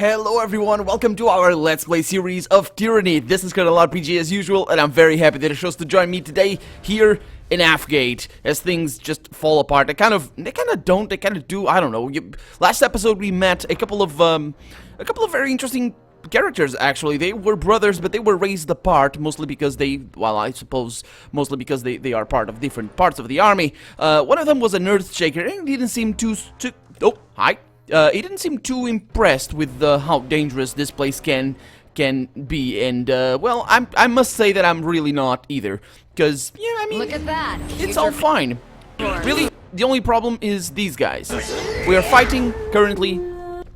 Hello everyone, welcome to our Let's Play series of Tyranny. This is Colonel RPG as usual, and I'm very happy that it chose to join me today here in Halfgate as things just fall apart. They kind of do, I don't know. Last episode we met a couple of very interesting characters, actually. They were brothers, but they were raised apart, mostly because they are part of different parts of the army. One of them was an earthshaker, and he didn't seem he didn't seem too impressed with how dangerous this place can be, and well, I must say that I'm really not either, because yeah, I mean, look at that. It's all fine. Really, the only problem is these guys. We are fighting currently,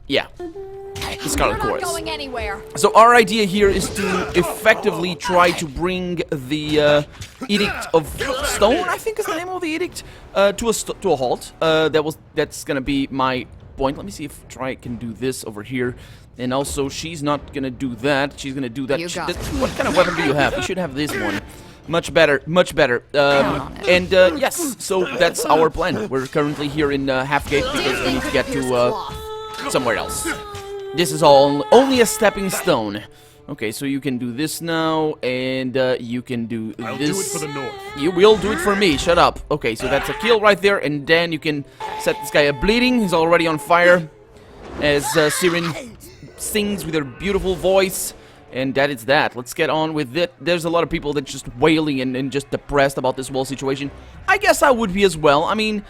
yeah, the Scarlet Chorus. Not going anywhere. So our idea here is to effectively try to bring the Edict of Stone, I think is the name of the edict, to a halt. That's gonna be my point. Let me see if I can do this over here. And also, she's not gonna do that. She's gonna do that. What kind of weapon do you have? You should have this one. Much better, much better. Yes, so that's our plan. We're currently here in Halfgate because we need to get to somewhere else. This is only a stepping stone. Okay, so you can do this now, and you can do this. I'll do it for the north. You will do it for me, shut up. Okay, so that's a kill right there, and then you can set this guy up bleeding. He's already on fire, as Siren sings with her beautiful voice, and that is that. Let's get on with it. There's a lot of people that's just wailing and just depressed about this whole situation. I guess I would be as well. I mean,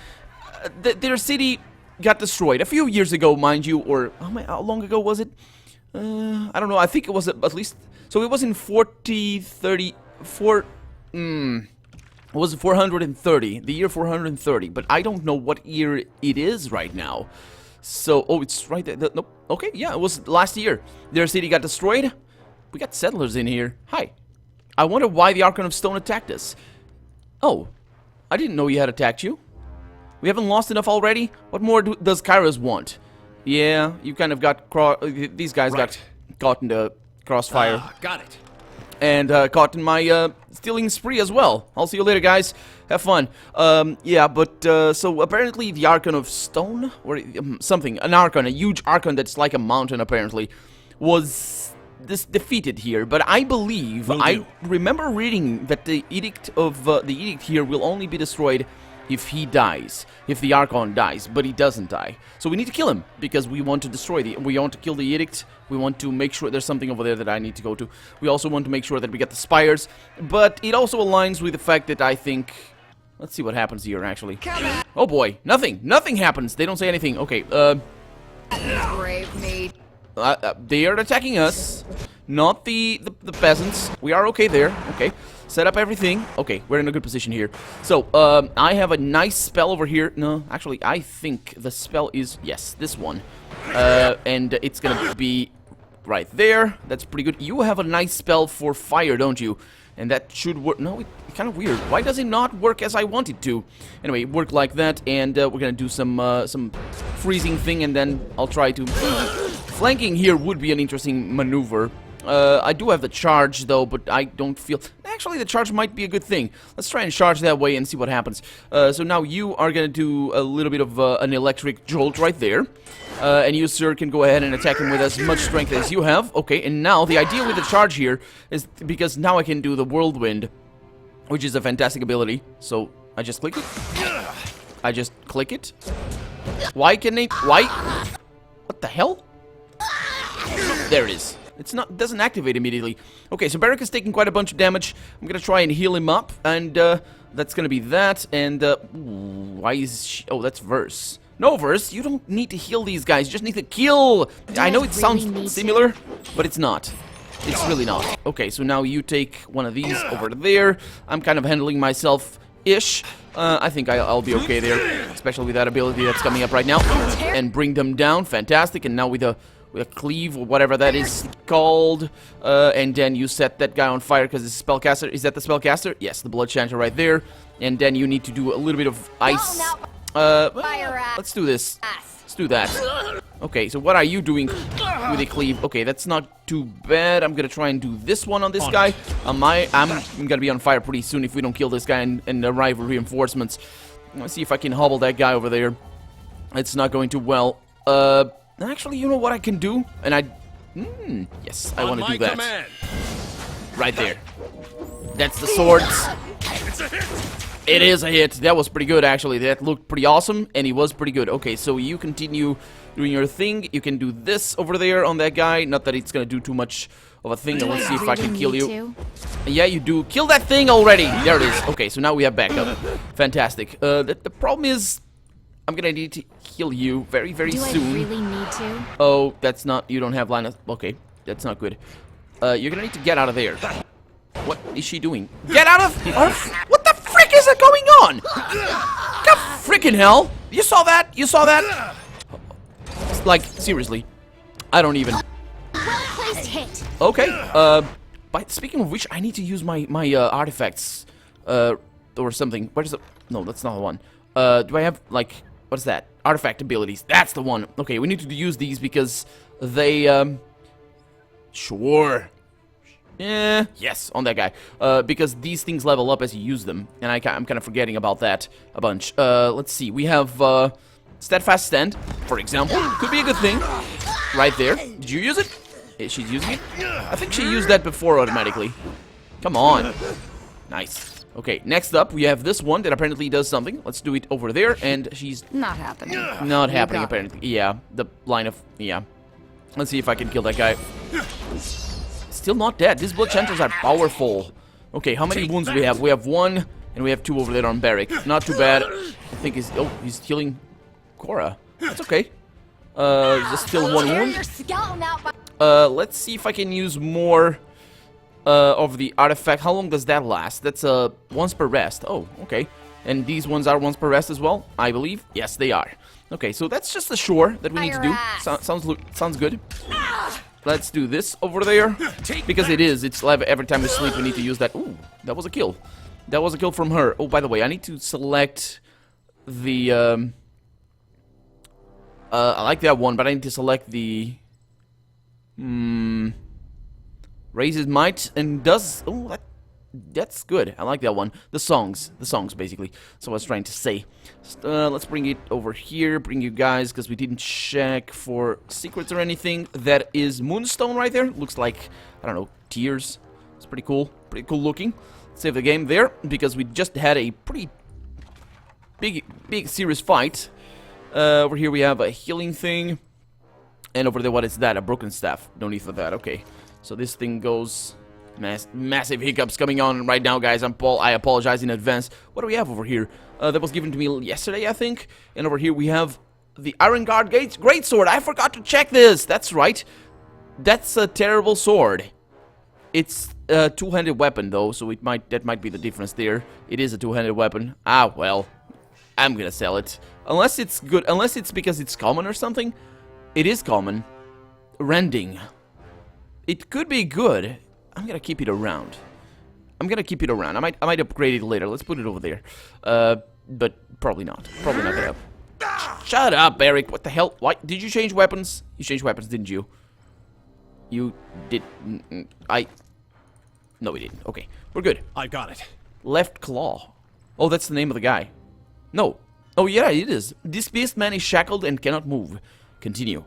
their city got destroyed a few years ago, mind you, or how long ago was it? I don't know, I think it was at least, so it was in 430, it was 430, the year 430, but I don't know what year it is right now. So, oh, it's right there, nope, okay, yeah, it was last year. Their city got destroyed. We got settlers in here. Hi. I wonder why the Archon of Stone attacked us. Oh, I didn't know he had attacked you. We haven't lost enough already? What more does Kairos want? Yeah, you kind of got these guys got caught in the crossfire. Got it. And caught in my stealing spree as well. I'll see you later, guys. Have fun. Yeah, but so apparently the Archon of Stone, or something, an Archon, a huge Archon that's like a mountain apparently, was defeated here. But I believe, I remember reading that the edict here will only be destroyed if he dies, if the Archon dies, but he doesn't die. So we need to kill him, because we want to destroy we want to kill the Edict, we want to make sure there's something over there that I need to go to. We also want to make sure that we get the Spires, but it also aligns with the fact that I think... Let's see what happens here, actually. Oh boy, nothing happens, they don't say anything. Okay, Brave me. they are attacking us, not the peasants. We are okay there, okay. Set up everything. Okay, we're in a good position here. So, I have a nice spell over here. No, actually, I think the spell is... Yes, this one. And it's gonna be right there. That's pretty good. You have a nice spell for fire, don't you? And that should work... No, it's kind of weird. Why does it not work as I want it to? Anyway, it worked like that, and we're gonna do some freezing thing, and then I'll try to... Flanking here would be an interesting maneuver. I do have the charge, though, but I don't feel... Actually, the charge might be a good thing. Let's try and charge that way and see what happens. So now you are going to do a little bit of an electric jolt right there. And you, sir, can go ahead and attack him with as much strength as you have. Okay, and now the idea with the charge here is because now I can do the whirlwind, which is a fantastic ability. So I just click it. I just click it. Why can they... Why? What the hell? There it is. It doesn't activate immediately. Okay, so Barak is taking quite a bunch of damage. I'm gonna try and heal him up, and that's gonna be that. And why is she... Oh, that's Verse. No, Verse, you don't need to heal these guys. You just need to kill. I know it sounds similar, but it's not. It's really not. Okay, so now you take one of these over there. I'm kind of handling myself-ish. I think I'll be okay there, especially with that ability that's coming up right now. And bring them down. Fantastic. And now with a cleave, or whatever that is called, and then you set that guy on fire because it's a spellcaster. Is that the spellcaster? Yes, the blood chanter right there. And then you need to do a little bit of ice. Let's do this. Let's do that. Okay, so what are you doing with a cleave? Okay, that's not too bad. I'm gonna try and do this one on this guy. I'm gonna be on fire pretty soon if we don't kill this guy and arrive with reinforcements. Let's see if I can hobble that guy over there. It's not going too well. Actually, you know what I can do? And yes, I want to do that. Command. Right there. That's the swords. It is a hit. That was pretty good, actually. That looked pretty awesome, and it was pretty good. Okay, so you continue doing your thing. You can do this over there on that guy. Not that it's gonna do too much of a thing. Let's see if I can kill you. Yeah, you do. Kill that thing already. There it is. Okay, so now we have backup. Fantastic. The problem is, I'm gonna need to heal you very, very soon. Do I really need to? Oh, that's not... You don't have line of... Okay, that's not good. You're gonna need to get out of there. What is she doing? Get out of... What the frick is that going on? God freaking hell! You saw that? You saw that? Like, seriously. I don't even... Well-placed hit. Okay, but speaking of which, I need to use my artifacts, or something. Where's the... No, that's not the one. Do I have, like... What is that? Artifact abilities. That's the one. Okay, we need to use these because they, Sure. Yeah, yes, on that guy. Because these things level up as you use them, and I'm kind of forgetting about that a bunch. Let's see. We have, Steadfast Stand, for example. Could be a good thing. Right there. Did you use it? She's using it? I think she used that before automatically. Come on. Nice. Okay, next up, we have this one that apparently does something. Let's do it over there, and she's... Not happening. Not happening, apparently. Yeah, the line of... Yeah. Let's see if I can kill that guy. Still not dead. These blood chanters are powerful. Okay, how many wounds do we have? We have 1, and we have 2 over there on Barrick. Not too bad. I think he's... Oh, he's healing Cora. That's okay. Just still 1 wound. Let's see if I can use more... of the artifact. How long does that last? That's once per rest. Oh, okay. And these ones are once per rest as well, I believe. Yes, they are. Okay, so that's just a chore that we need to do. Sounds good. Let's do this over there because it is. It's like every time we sleep, we need to use that. Ooh, that was a kill. That was a kill from her. Oh, by the way, I need to select the. I like that one, but I need to select the. Raises might and does... Oh, that's good. I like that one. The songs, basically. So I was trying to say. Let's bring it over here. Bring you guys, because we didn't check for secrets or anything. That is Moonstone right there. Looks like, I don't know, tears. It's pretty cool. Pretty cool looking. Save the game there, because we just had a pretty big serious fight. Over here we have a healing thing. And over there, what is that? A broken staff. No need for that. Okay. So this thing goes... massive hiccups coming on right now, guys. I apologize in advance. What do we have over here? That was given to me yesterday, I think. And over here we have the Iron Guard Greatsword. I forgot to check this. That's right. That's a terrible sword. It's a two-handed weapon, though, so that might be the difference there. It is a two-handed weapon. Ah, well. I'm gonna sell it. Unless it's good. Unless it's because it's common or something. It is common. Rending. It could be good. I'm gonna keep it around. I might upgrade it later. Let's put it over there. But probably not. Probably not gonna. Shut up, Eric. What the hell? Why did you change weapons? You changed weapons, didn't you? You did. No, we didn't. Okay, we're good. I got it. Left claw. Oh, that's the name of the guy. No. Oh, yeah, it is. This beastman is shackled and cannot move. Continue.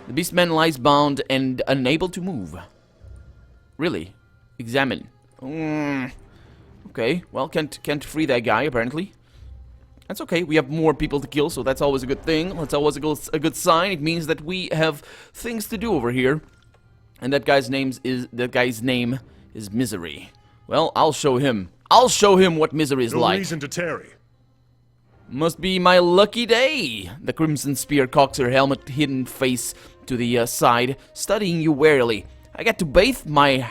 The beastman lies bound and unable to move. Really? Examine. Okay, well, can't free that guy, apparently. That's okay, we have more people to kill, so that's always a good thing. That's always a good sign. It means that we have things to do over here. And that guy's name is Misery. Well, I'll show him. I'll show him what misery is like. No reason to tarry. Must be my lucky day. The Crimson Spear cocks her helmet hidden face to the side, studying you warily. I get to bathe my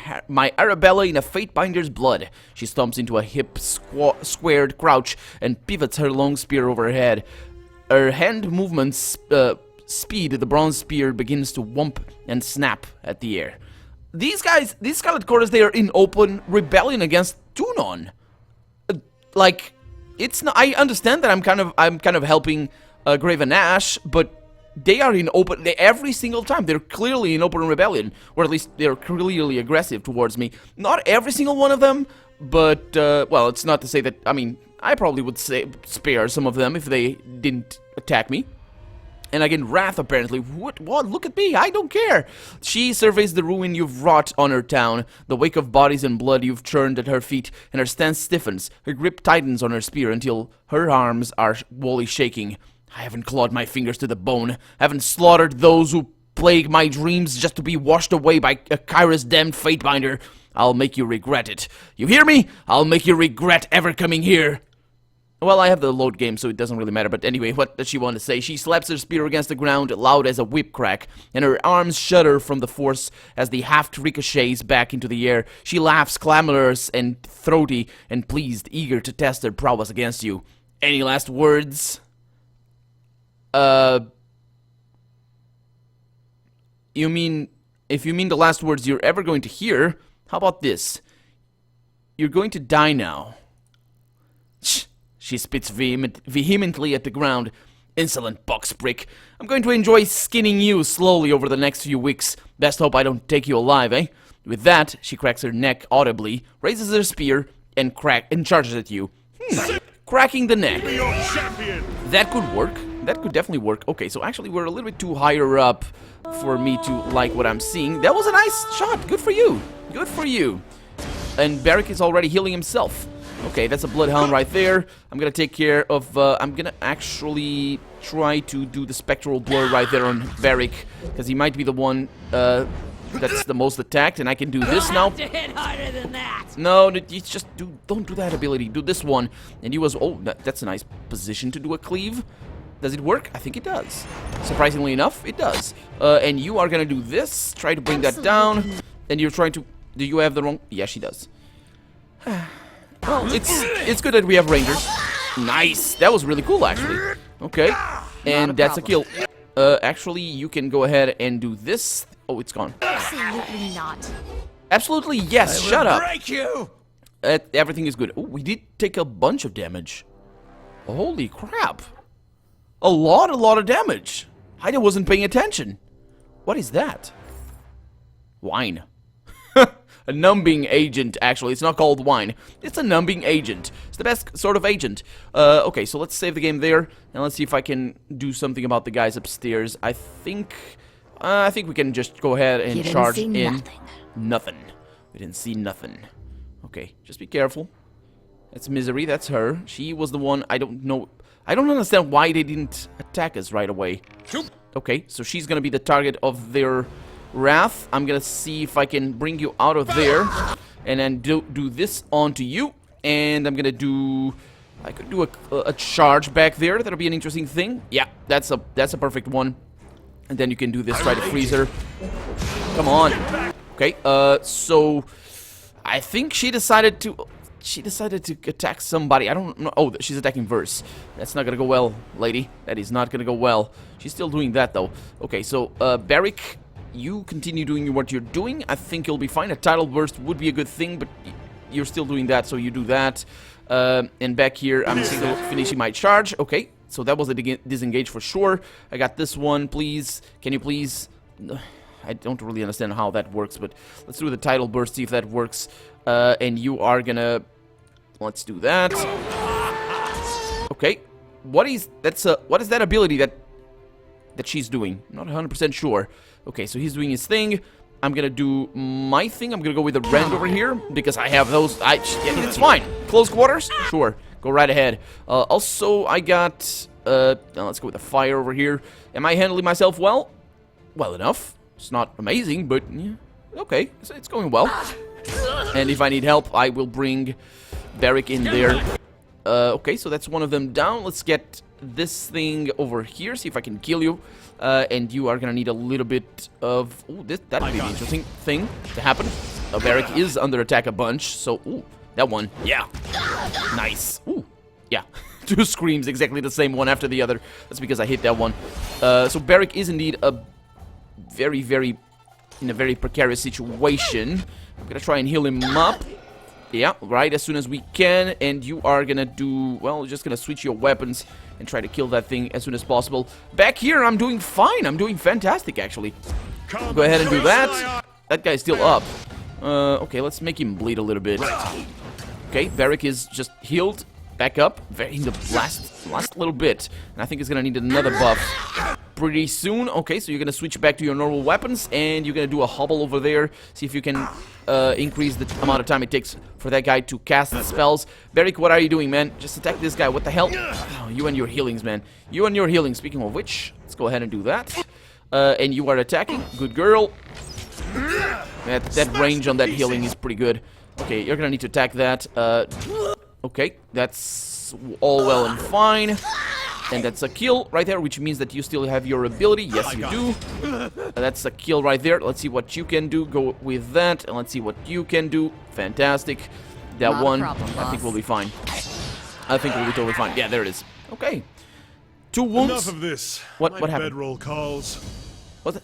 Arabella in a fate binder's blood. She stomps into a hip squared crouch and pivots her long spear over her head. Her hand movements speed, the bronze spear begins to whomp and snap at the air. These guys, these Scarlet Coras, they are in open rebellion against Tunon. Like, it's not. I understand that I'm kind of helping Graven Ash, but they are in open. Every single time they're clearly in open rebellion, or at least they're clearly aggressive towards me. Not every single one of them, but well, it's not to say that. I mean, I probably would spare some of them if they didn't attack me. And again, Wrath, apparently. What? Look at me. I don't care. She surveys the ruin you've wrought on her town, the wake of bodies and blood you've churned at her feet, and her stance stiffens. Her grip tightens on her spear until her arms are wholly shaking. I haven't clawed my fingers to the bone. Haven't slaughtered those who plague my dreams just to be washed away by a Kyra's damned Fatebinder. I'll make you regret it. You hear me? I'll make you regret ever coming here. Well, I have the load game, so it doesn't really matter. But anyway, what does she want to say? She slaps her spear against the ground, loud as a whip crack, and her arms shudder from the force as the haft ricochets back into the air. She laughs, clamorous and throaty and pleased, eager to test her prowess against you. Any last words? If you mean the last words you're ever going to hear, how about this? You're going to die now. She spits vehemently at the ground. Insolent boxbrick. I'm going to enjoy skinning you slowly over the next few weeks. Best hope I don't take you alive, eh? With that, she cracks her neck audibly, raises her spear, and charges at you. Cracking the neck. That could work. That could definitely work. Okay, so actually we're a little bit too higher up for me to like what I'm seeing. That was a nice shot. Good for you. Good for you. And Barrick is already healing himself. Okay, that's a Bloodhound right there. I'm gonna take care of, I'm gonna actually try to do the Spectral Blur right there on Barrick, because he might be the one, that's the most attacked, and I can do this now. To hit harder than that. No, you just don't do that ability. Do this one, and you oh, that's a nice position to do a cleave. Does it work? I think it does. Surprisingly enough, it does. And you are gonna do this, try to bring that down, and you're trying to, do you have the wrong, yeah, she does. Well, it's good that we have rangers. Nice. That was really cool, actually. Okay. And that's a kill. Actually, you can go ahead and do this. Oh, it's gone. Absolutely not. Absolutely, yes. Shut up. Break you. Everything is good. Oh, we did take a bunch of damage. Holy crap. A lot of damage. I wasn't paying attention. What is that? Wine. A numbing agent, actually. It's not called wine. It's a numbing agent. It's the best sort of agent. Okay, so let's save the game there, and let's see if I can do something about the guys upstairs. I think we can just go ahead and charge in. Nothing. We didn't see nothing. Okay, just be careful. That's Misery. That's her. She was the one. I don't know. I don't understand why they didn't attack us right away. Okay, so she's gonna be the target of their Wrath. I'm gonna see if I can bring you out of there, and then do this onto you. And I'm gonna do, I could do a charge back there. That'll be an interesting thing. Yeah, that's a perfect one. And then you can do this, try to freeze her. Come on. Okay. So I think she decided to attack somebody. I don't know. Oh, she's attacking Verse. That's not gonna go well, lady. That is not gonna go well. She's still doing that though. Okay, so Barrick, you continue doing what you're doing. I think you'll be fine. A tidal burst would be a good thing, but you're still doing that, so you do that. And back here, I'm still finishing my charge. Okay, so that was a disengage for sure. I got this one, please. Can you please? I don't really understand how that works, but let's do the tidal burst, see if that works. And you are gonna, let's do that. Okay, what is that ability that she's doing? I'm not 100% sure. Okay, so he's doing his thing. I'm gonna do my thing. I'm gonna go with the rend over here because I have those. Yeah, it's fine. Close quarters? Sure. Go right ahead. Also, I got. Now let's go with the fire over here. Am I handling myself well? Well enough. It's not amazing, but yeah, okay. It's going well. And if I need help, I will bring Barrick in there. Okay, so that's one of them down. Let's get this thing over here. See if I can kill you. And you are gonna need a little bit of. Ooh, that'd be an interesting thing to happen. Barrick is under attack a bunch, so ooh, that one, yeah, nice. Ooh, yeah, 2 screams, exactly the same one after the other. That's because I hit that one. So Barrick is indeed a in a very precarious situation. I'm gonna try and heal him up. Yeah, right, as soon as we can. And you are gonna do, well, just gonna switch your weapons and try to kill that thing as soon as possible. Back here, I'm doing fine. I'm doing fantastic, actually. Go ahead and do that. That guy's still up. Okay, let's make him bleed a little bit. Okay, Barrick is just healed. Back up. In the last little bit. And I think he's gonna need another buff. pretty soon. Okay, so you're gonna switch back to your normal weapons, and you're gonna do a hobble over there. See if you can increase the amount of time it takes for that guy to cast spells. Beric, what are you doing, man? Just attack this guy. What the hell? Oh, you and your healings, man. You and your healings. Speaking of which, let's go ahead and do that. And you are attacking. Good girl. That range on that healing is pretty good. Okay, you're gonna need to attack that. Okay, that's all well and fine. And that's a kill right there, which means that you still have your ability. Yes, you do. That's a kill right there. Let's see what you can do. Go with that, and let's see what you can do. Fantastic. That Not a one, problem, I think boss. we'll be fine. I think we'll be totally fine. Yeah, there it is. Okay. 2 wounds. Enough of this. What My happened? bedroll calls. What the?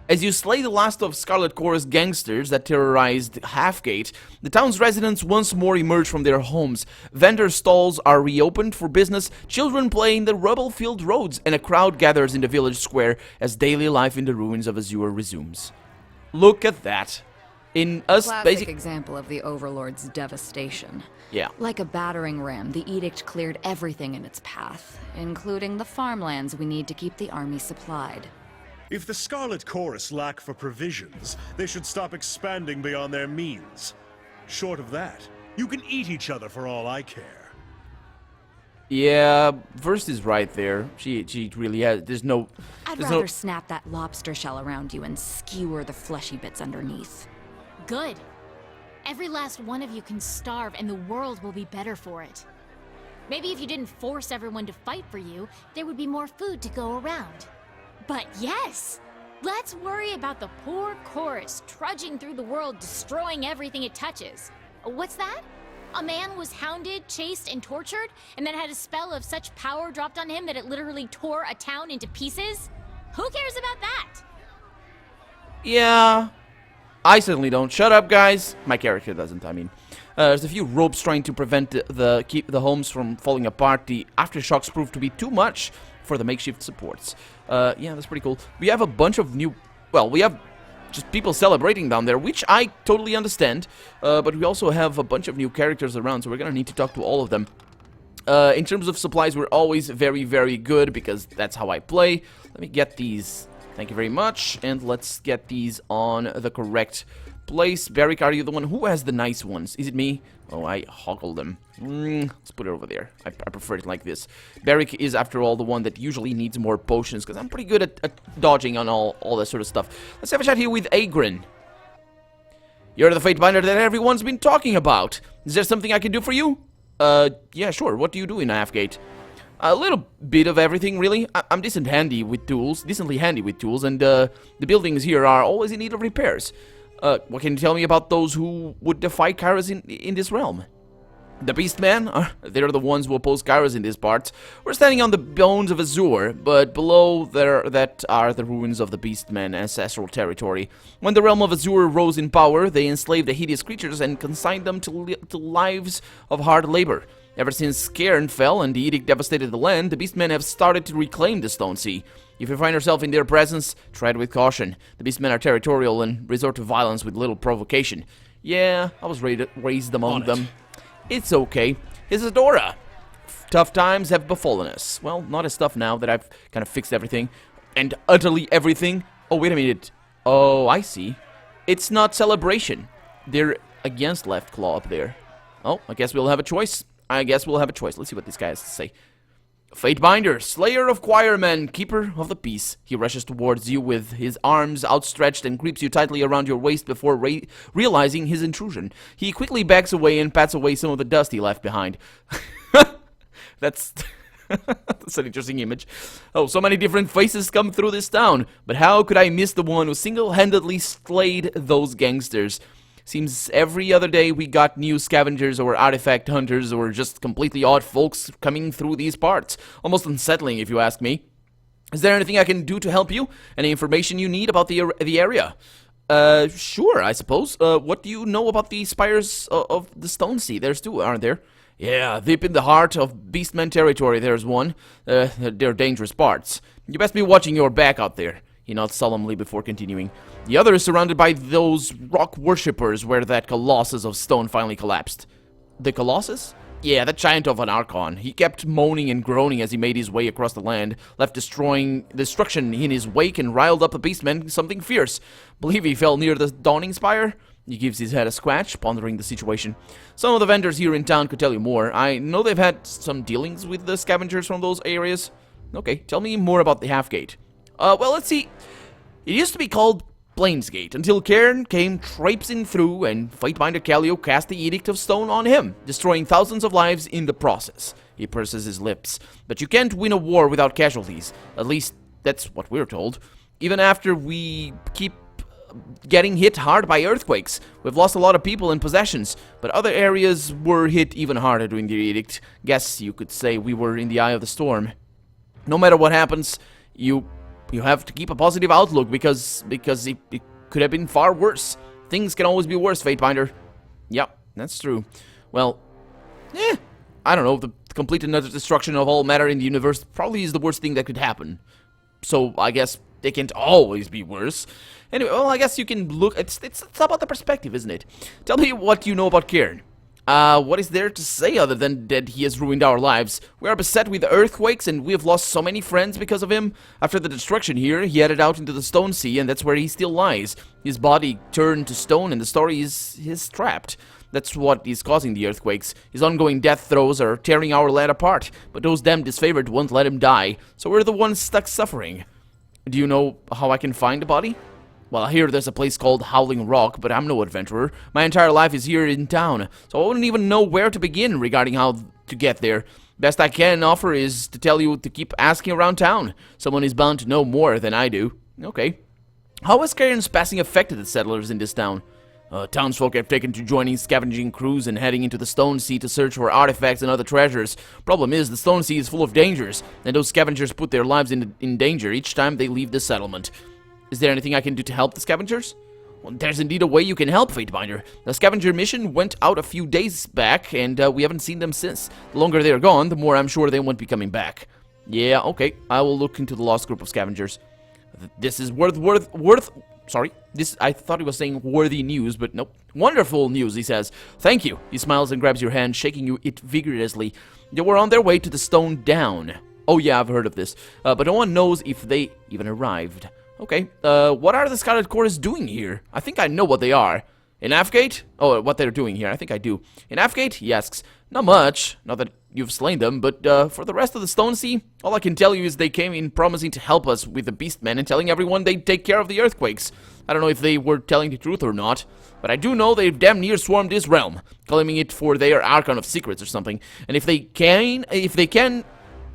As you slay the last of Scarlet Chorus gangsters that terrorized Halfgate, the town's residents once more emerge from their homes. Vendor stalls are reopened for business, children play in the rubble-filled roads, and a crowd gathers in the village square as daily life in the ruins of Azure resumes. Look at that. In us, Classic example of the Overlord's devastation. Yeah. Like a battering ram, the edict cleared everything in its path, including the farmlands we need to keep the army supplied. If the Scarlet Chorus lack for provisions, they should stop expanding beyond their means. Short of that, you can eat each other for all I care. Yeah, Verst is right there. She really has. There's no. I'd there's rather no. snap that lobster shell around you and skewer the fleshy bits underneath. Good. Every last one of you can starve and the world will be better for it. Maybe if you didn't force everyone to fight for you, there would be more food to go around. But yes! Let's worry about the poor chorus trudging through the world destroying everything it touches. What's that? A man was hounded, chased, and tortured, and then had a spell of such power dropped on him that it literally tore a town into pieces? Who cares about that? Yeah. I certainly don't. Shut up, guys. My character doesn't, I mean. There's a few ropes trying to prevent keep the homes from falling apart. The aftershocks proved to be too much for the makeshift supports. Yeah, that's pretty cool. We have a bunch of new... Well, we have just people celebrating down there, which I totally understand. But we also have a bunch of new characters around, so we're gonna need to talk to all of them. In terms of supplies, we're always very, very good, because that's how I play. Let me get these. Thank you very much. And let's get these on the correct place. Beric, are you the one who has the nice ones? Is it me? Oh, I hoggled them. Let's put it over there. I prefer it like this. Beric is, after all, the one that usually needs more potions, because I'm pretty good at dodging on all that sort of stuff. Let's have a chat here with Agrin. You're the Fatebinder that everyone's been talking about. Is there something I can do for you? Yeah, sure. What do you do in Halfgate? A little bit of everything, really. I'm decently handy with tools, and the buildings here are always in need of repairs. What can you tell me about those who would defy Kairos in this realm? The Beastmen, they're the ones who oppose Kairos in these parts. We're standing on the bones of Azure, but below that are the ruins of the Beastmen ancestral territory. When the realm of Azure rose in power, they enslaved the hideous creatures and consigned them to lives of hard labor. Ever since Cairn fell and the edict devastated the land, the Beastmen have started to reclaim the Stone Sea. If you find yourself in their presence, tread with caution. The Beastmen are territorial and resort to violence with little provocation. Yeah, I was raised among them. It's okay. Isadora. Tough times have befallen us. Well, not as tough now that I've kind of fixed everything. And utterly everything. Oh, wait a minute. Oh, I see. It's not Celebration. They're against Left Claw up there. Oh, I guess we'll have a choice. Let's see what this guy has to say. Fatebinder, slayer of choirmen, keeper of the peace. He rushes towards you with his arms outstretched and grips you tightly around your waist before realizing his intrusion. He quickly backs away and pats away some of the dust he left behind. That's an interesting image. Oh, so many different faces come through this town. But how could I miss the one who single-handedly slayed those gangsters? Seems every other day we got new scavengers or artifact hunters or just completely odd folks coming through these parts. Almost unsettling, if you ask me. Is there anything I can do to help you? Any information you need about the area? Sure, I suppose. What do you know about the spires of the Stone Sea? There's two, aren't there? Yeah, deep in the heart of Beastman territory, there's one. They're dangerous parts. You best be watching your back out there. He nods solemnly before continuing. The other is surrounded by those rock worshippers where that colossus of stone finally collapsed. The colossus? Yeah, that giant of an Archon. He kept moaning and groaning as he made his way across the land, left destruction in his wake and riled up the beastmen something fierce. Believe he fell near the Dawning Spire? He gives his head a scratch, pondering the situation. Some of the vendors here in town could tell you more. I know they've had some dealings with the scavengers from those areas. Okay, tell me more about the Halfgate. Well, let's see. It used to be called Plainsgate, until Cairn came traipsing through and Fightbinder Callio cast the Edict of Stone on him, destroying thousands of lives in the process. He purses his lips. But you can't win a war without casualties. At least, that's what we're told. Even after we keep getting hit hard by earthquakes. We've lost a lot of people and possessions, but other areas were hit even harder during the Edict. Guess you could say we were in the eye of the storm. No matter what happens, you have to keep a positive outlook because it could have been far worse. Things can always be worse, Fatebinder. Yep, that's true. Well, I don't know. The complete and utter destruction of all matter in the universe probably is the worst thing that could happen. So I guess they can't always be worse. Anyway, well, I guess you can look. It's about the perspective, isn't it? Tell me what you know about Cairn. What is there to say other than that he has ruined our lives? We are beset with earthquakes and we have lost so many friends because of him. After the destruction here, he headed out into the Stone Sea and that's where he still lies. His body turned to stone and the story is he's trapped. That's what is causing the earthquakes. His ongoing death throes are tearing our land apart, but those damned disfavored won't let him die, so we're the ones stuck suffering. Do you know how I can find the body? Well, I hear there's a place called Howling Rock, but I'm no adventurer. My entire life is here in town, so I wouldn't even know where to begin regarding how to get there. Best I can offer is to tell you to keep asking around town. Someone is bound to know more than I do. Okay. How has Cairn's passing affected the settlers in this town? Townsfolk have taken to joining scavenging crews and heading into the Stone Sea to search for artifacts and other treasures. Problem is, the Stone Sea is full of dangers, and those scavengers put their lives in danger each time they leave the settlement. Is there anything I can do to help the scavengers? Well, there's indeed a way you can help, Fatebinder. The scavenger mission went out a few days back, and we haven't seen them since. The longer they're gone, the more I'm sure they won't be coming back. Yeah, okay. I will look into the lost group of scavengers. This is Sorry, I thought he was saying worthy news, but nope. Wonderful news, he says. Thank you. He smiles and grabs your hand, shaking it vigorously. They were on their way to the Stone Down. Oh yeah, I've heard of this. But no one knows if they even arrived. Okay, what are the Scarlet Chorus doing here? I think I know what they are. In Halfgate? Oh, what they're doing here, I think I do. In Halfgate? He asks. Not much, not that you've slain them, but for the rest of the Stone Sea, all I can tell you is they came in promising to help us with the Beastmen and telling everyone they'd take care of the earthquakes. I don't know if they were telling the truth or not, but I do know they've damn near swarmed this realm, claiming it for their Archon of Secrets or something. And if they can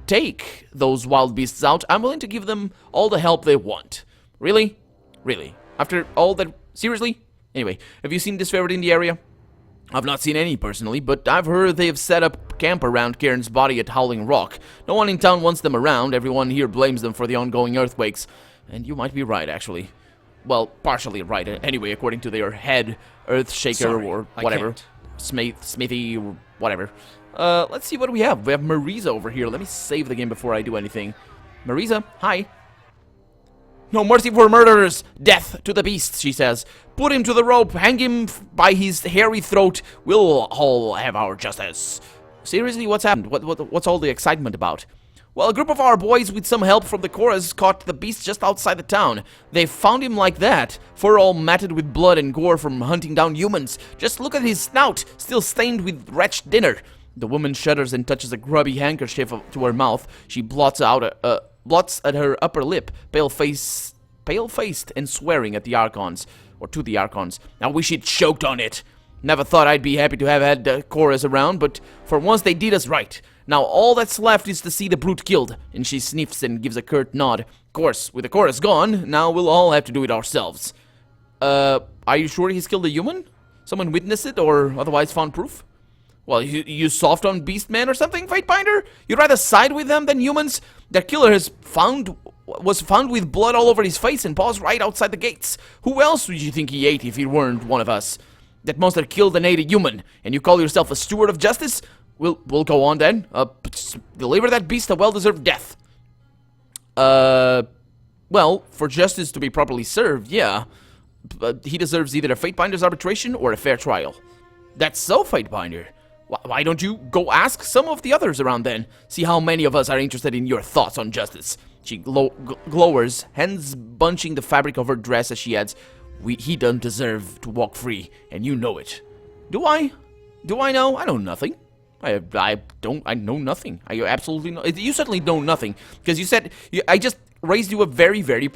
take those wild beasts out, I'm willing to give them all the help they want. Really? Really? After all that? Seriously? Anyway, have you seen this favorite in the area? I've not seen any personally, but I've heard they've set up camp around Cairn's body at Howling Rock. No one in town wants them around, everyone here blames them for the ongoing earthquakes. And you might be right, actually. Well, partially right, anyway, according to their head, Earthshaker or whatever. Smithy or whatever. Let's see what we have. We have Marisa over here. Let me save the game before I do anything. Marisa, hi. No mercy for murderers! Death to the beast, she says. Put him to the rope, hang him by his hairy throat. We'll all have our justice. Seriously, what's happened? What's all the excitement about? Well, a group of our boys with some help from the chorus caught the beast just outside the town. They found him like that, fur all matted with blood and gore from hunting down humans. Just look at his snout, still stained with wretched dinner. The woman shudders and touches a grubby handkerchief to her mouth. She blots at her upper lip, pale-faced and swearing at the Archons, or to the Archons. I wish he'd choked on it. Never thought I'd be happy to have had the chorus around, but for once they did us right. Now all that's left is to see the brute killed, and she sniffs and gives a curt nod. Of course, with the chorus gone, now we'll all have to do it ourselves. Are you sure he's killed a human? Someone witnessed it, or otherwise found proof? Well, you soft on Beastman or something, Fatebinder? You'd rather side with them than humans? Their killer was found with blood all over his face and paws right outside the gates. Who else would you think he ate if he weren't one of us? That monster killed and ate a human, and you call yourself a steward of justice? We'll go on then. Deliver that beast a well-deserved death. Well, for justice to be properly served, yeah. But he deserves either a Fatebinder's arbitration or a fair trial. That's so, Fatebinder. Why don't you go ask some of the others around then? See how many of us are interested in your thoughts on justice. She glowers, hands bunching the fabric of her dress as she adds, he doesn't deserve to walk free, and you know it. Do I? Do I know? I know nothing. I know nothing. I absolutely know. You certainly know nothing, because you said, I just raised you a very, very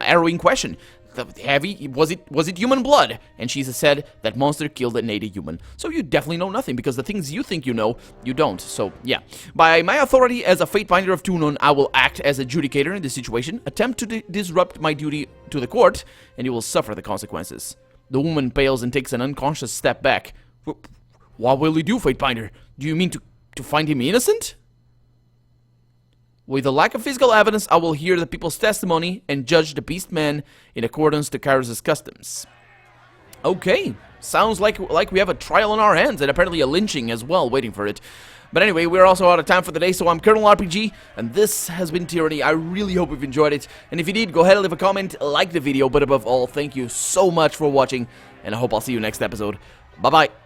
arrowing question. Was it human blood? And she said that monster killed and ate a human. So you definitely know nothing, because the things you think you know, you don't. So yeah, by my authority as a Fatebinder of Tunon, I will act as adjudicator in this situation, attempt to disrupt my duty to the court, and you will suffer the consequences. The woman pales and takes an unconscious step back. What will you do, Fatebinder? Do you mean to find him innocent? With the lack of physical evidence, I will hear the people's testimony and judge the Beastman in accordance to Kairos' customs. Okay, sounds like we have a trial on our hands, and apparently a lynching as well, waiting for it. But anyway, we're also out of time for the day, so I'm Colonel RPG, and this has been Tyranny. I really hope you've enjoyed it, and if you did, go ahead and leave a comment, like the video, but above all, thank you so much for watching, and I hope I'll see you next episode. Bye-bye.